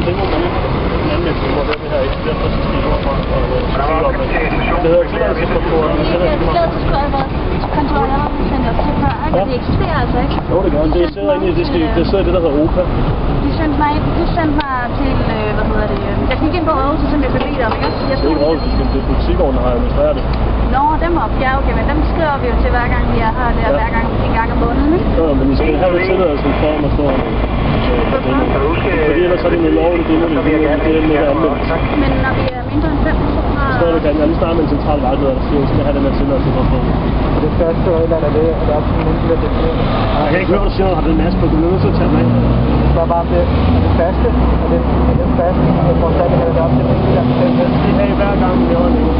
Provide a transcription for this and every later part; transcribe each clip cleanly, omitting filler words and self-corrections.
en demo med en anmeldelse, hvor det her ikke bliver præcis i hvorfra. Det hedder tilladelseskontoret. Tilladelseskontoret har vi sendt os til før, ikke? Det eksisterer altså ikke. Jo, det gør. Det sidder inde i det sidder i det, der hedder OPA. De sendte mig til, hvad hedder det, jeg gik ind på Aarhus, som jeg blev bedt om, ikke? Det er ikke Aarhus, det er politikården, der har administreret det. Nå, dem op. Ja, okay, men dem skriver vi jo til hver gang vi er her, det er hver gang en gang om måneden, ikke? Jo, men I skal have tilladelsen for at stå fordi ellers er det en lovlig demo, det er anmeldt. Men når vi er mindre end 5 personer... Så det kan jeg lige snart med en central vejleder, der siger, at I skal have den her tilladelse for at få. Det første eller er det, at der er sådan en lille defineret. Jeg kan ikke høre, hvad du siger, at du har den masse på, du er nødt til at tage den af. Det er bare det faste, og det faste, og for at det op til den der. Det er i hver gang, vi laver en længe.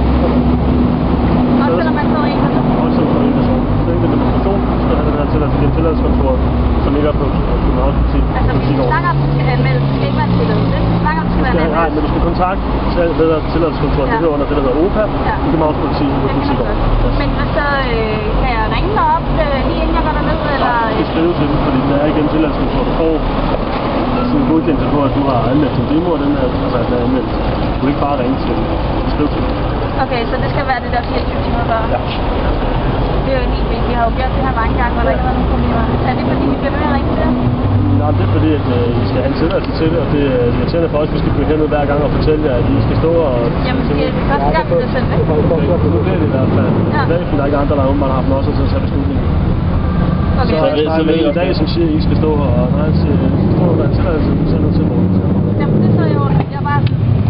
Også selvom man får en person? Også selvom man får en person. Det er ikke en demonstration, så skal have den her tilladelse. Det er tilladelseskontoret, som ligger på Københavns Politik. Altså, vi snakker om, at det skal anmeldes. Det skal ikke være en tilladelse. Vi snakker om, at det skal være en anmeldelse. Nej, men du skal kontakte tilladelseskontoret. Det hører under det, der hedder OPA. I Københavns Politik. Men så kan jeg ringe dig op, lige inden jeg går derned, eller... Du skal skrive til den, fordi der er ikke en tilladelseskontor. Du får sådan en godkendelse på, at du har anmeldt en demo, og den er anmeldt. Du kan ikke bare ringe til den. Skriv til den. Okay, så det skal være det der 24 timer før? Ja. Det er jo helt vildt. Vi har jo gjort det her mange gange, hvor der ikke har været nogen problemer. Er det fordi, vi bliver ved med at ringe til det? Nej, det er fordi, at I skal have en tilladelse til det, og det er irriterende for os, at vi skal blive herned hver gang og fortælle jer, at I skal stå og... Jamen, det er første gang, vi bliver sendt væk. Nu bliver det i hvert fald. I dag, fordi der er ikke andre, der har haft også til at tage beslutningen. Okay. Så det er i dag, som siger, at I skal stå her, og når han siger, at I skal stå her, en tilladelse, så er nødt til at bruge det. Jamen, det er så jo, jeg bare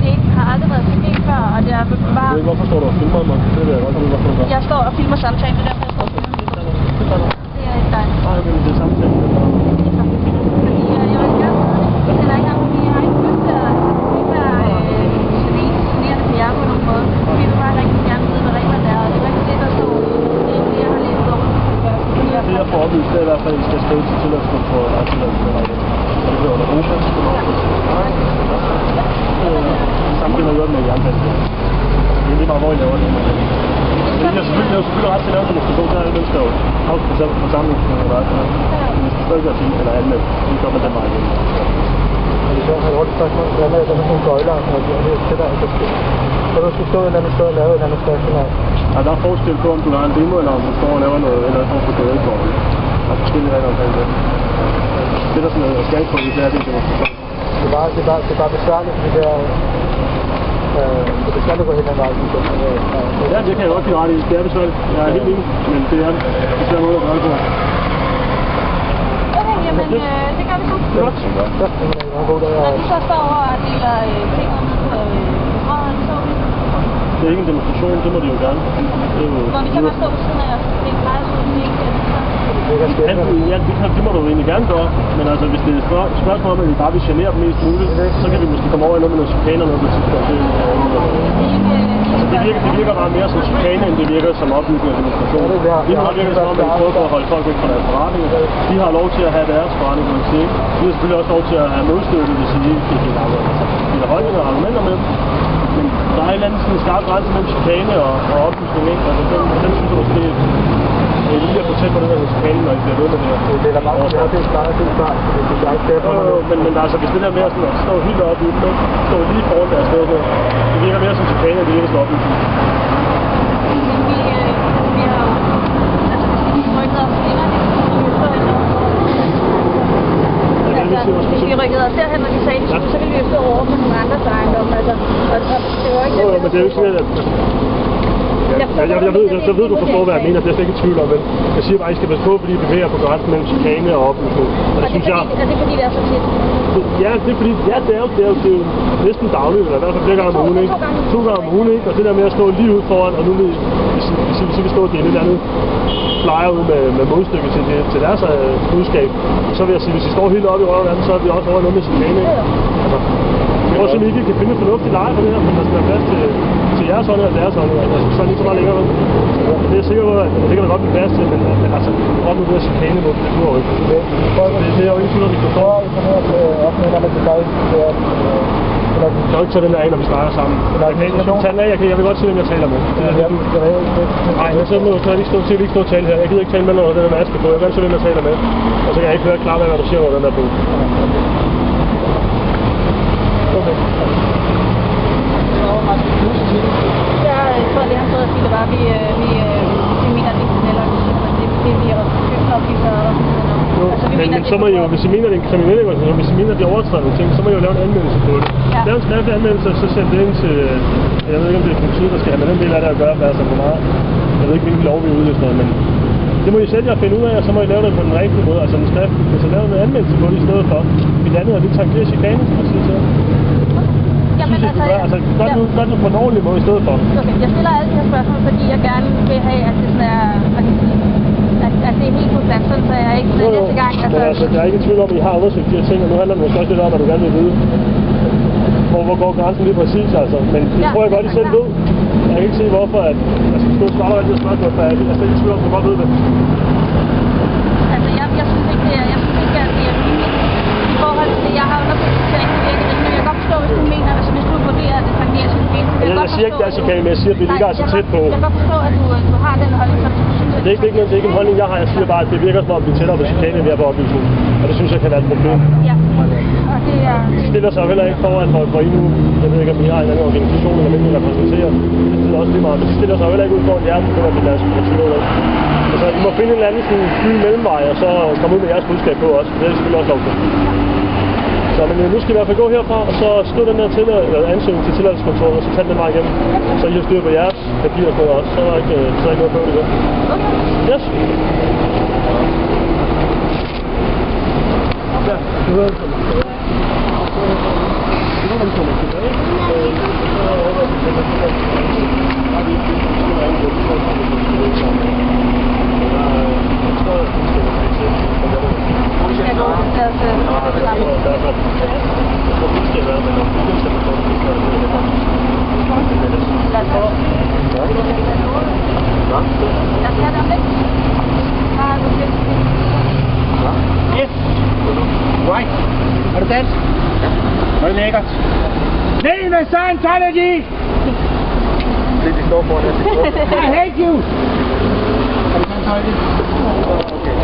det har aldrig været sket før, og det er bare... Jeg ved ikke, hvorfor står du og filmer mig? Det er godt, hvorfor du gør. Jeg står og filmer samtalen, det er derfor, jeg står og filmer. Det er ikke dig. Nej, men det er samtalen. Fordi jeg vil gerne det. Eller ikke engang, fordi jeg har ikke lyst til at ikke være generende for jer på nogen måde. Fordi du bare rigtig gerne ved, hvad reglerne er, og det er ikke det, der står det er det, jeg har læst om. Det jeg får oplyst, det er i hvert fald, at I skal skrive til tilladelseskontoret og tilladelse med dig. Og det bliver under OPA. Samtidig med med jernbanen. Det er lige meget, hvor I laver det. Jeg har selvfølgelig ret til at lave en demonstration, der er alle mennesker jo afslutte forsamlingen, der er sådan. Men hvis du stadig gør ting eller anmeldt, så gør man den vej igen. Og det er så et spørgsmål, hvad med der er nogle gøjler, og det er til dig, så du skal stå et eller andet sted og lave et eller andet spørgsmål. Ja, der er forskel på, om du har en demo, eller om du står og laver noget, eller en form for gadekår. Der er forskellige regler omkring det. Det der sådan noget skal på, det er det en demonstration. Det er bare besværligt, fordi det er... Det skal du gå hen ad vejen, synes jeg. Ja, det kan jeg godt give ret i. Det er besværligt. Jeg er helt enig, men det er en svær måde at gøre det på. Okay, jamen det gør vi så. Godt. Når de så står over og deler ting ud på brøden, så det er ikke en demonstration, det må de jo gerne. hvor vi kan bare stå ved siden af os. Det er plejer sådan, det ikke Ja, det må du jo egentlig gerne gøre, men altså hvis det er et spørgsmål om, at vi bare vil genere dem mest muligt, så kan vi måske komme over i noget med noget chikane noget på et tidspunkt. Det virker bare mere som chikane, end det virker som oplysning af demonstration. Lige nu virker det som om, at vi prøver på at holde folk væk fra deres forretninger. De har lov til at have deres forretning, kan man sige. De har selvfølgelig også lov til at have modstykket, hvis de har holdninger og argumenter med. Men der er en eller anden sådan skarp grænse mellem chikane og oplysning, ikke? Altså den synes jeg måske lige at fortælle på det her chikane, når I bliver ved med det her. Det er da meget, det er klart, det er klart. Det er ikke derfor. Men altså, hvis det der med sådan at stå helt oppe i den, stå lige foran deres sted, det virker mere som chikane, end det virker som oplysning. Vi har jo, altså hvis vi rykkede os længere, hvis vi rykkede os derhen, når de sagde, så ville vi jo stå over på nogle andres ejendomme, altså, og det var ikke det. Men det er jo ikke sådan, at... Jeg ved, du forstår, hvad jeg mener, det er slet ikke i tvivl om, men jeg siger bare, at I skal passe på, fordi I bevæger på grænsen mellem chikane og oplysning. Og det synes jeg... Er det fordi, det er så tit? Ja, det er fordi, ja, det er jo næsten dagligt, eller i hvert fald flere gange om ugen, ikke? 2 gange om ugen, ikke? Og det der med at stå lige ud foran, og nu hvis I vil stå og dele et eller andet flyer ud med modstykke til deres budskab, så vil jeg sige, hvis I står helt oppe i røven, så er vi også over noget med chikane, ikke? Altså, jeg tror simpelthen ikke, I kan finde et fornuftigt leje for det her, men der skal være plads til jeres holdning og deres holdning. Altså, så er det ikke så meget længere. Det er jeg sikker på, at det kan der godt blive plads til, men altså, op nu det her chikane, det duer jo ikke. Det er jo ikke sådan, at vi kan få. Jeg kan jo ikke tage den der af, når vi snakker sammen. Jeg vil godt sige, hvem jeg taler med. Nej, så kan jeg ikke stå til, at vi ikke står og tale her. Jeg gider ikke tale med, når den er maske på. Jeg vil gerne se, hvem jeg taler med. Og så kan jeg ikke høre klart, hvad du siger over den der bog. Men så må I jo, hvis I mener, det er en kriminel organisation, hvis I mener, de overtræder nogle ting, så må I jo lave en anmeldelse på det. Ja. Lav en skriftlig anmeldelse, så send det ind til, jeg ved ikke om det er politiet, der skal have med den del af det at gøre, altså hvor meget. Jeg ved ikke, hvilken lov vi udløser noget, men det må I selv finde ud af, og så må I lave det på den rigtige måde, altså en skrift, så lave en anmeldelse på det i stedet for. Det andet er lidt tankerer chikane, skal jeg sige til. Jamen, Synes jeg, altså, gør det på en ordentlig måde i stedet for. Okay, jeg stiller alle de her spørgsmål, fordi jeg gerne vil have, at det sådan er, at det er helt på plads, sådan, så jeg ikke næste gang... Men altså, jeg er ikke i tvivl om, at I har undersøgt de her ting, og nu handler det måske også lidt om, at du gerne vil vide, hvor går grænsen lige præcis, altså. Men det tror jeg godt, I selv ved. Jeg kan ikke se, hvorfor at... Altså, du svarer alle de her spørgsmål, for jeg er slet ikke i tvivl om, at du godt ved det. Altså, jeg synes ikke, at det er rimeligt i forhold til, jeg har undersøgt det til at ikke virke rimeligt. Jeg kan godt forstå, hvis du mener, at hvis du vurderer, at det tangerer chikane. Jeg siger ikke, det er chikane, men jeg siger, at det ligger altså tæt på. Jeg kan godt forstå, at du har den holdning, som du synes, Det er ikke en holdning, jeg har. Jeg siger bare, at det virker som om, vi er tættere på chikane, end vi er på oplysning. Og det synes jeg kan være et problem. Ja, og det er... De stiller sig heller ikke foran for I nu. Jeg ved ikke, om I har en anden organisation, eller hvem I repræsenterer. Det er også lige meget. Men de stiller sig heller ikke ud foran jer, for at vi lader os noget. Altså, I må finde en eller anden sådan fylde mellemvej, og så komme ud med jeres budskab på os. Det er selvfølgelig også lov til. Så men nu skal vi i hvert fald gå herfra, og så skriv den her ansøgning til tilladelseskontoret, og så tage den vej igennem. Så I har styr på jeres papirer og sådan noget også. Så er der ikke noget på det der. Yes. Ja, du ved det. Nu er vi kommet tilbage. Right. Er du dansk? Var det lækkert? Ned med Scientology! Det er de står foran. I hate you! Er du Scientology? Okay.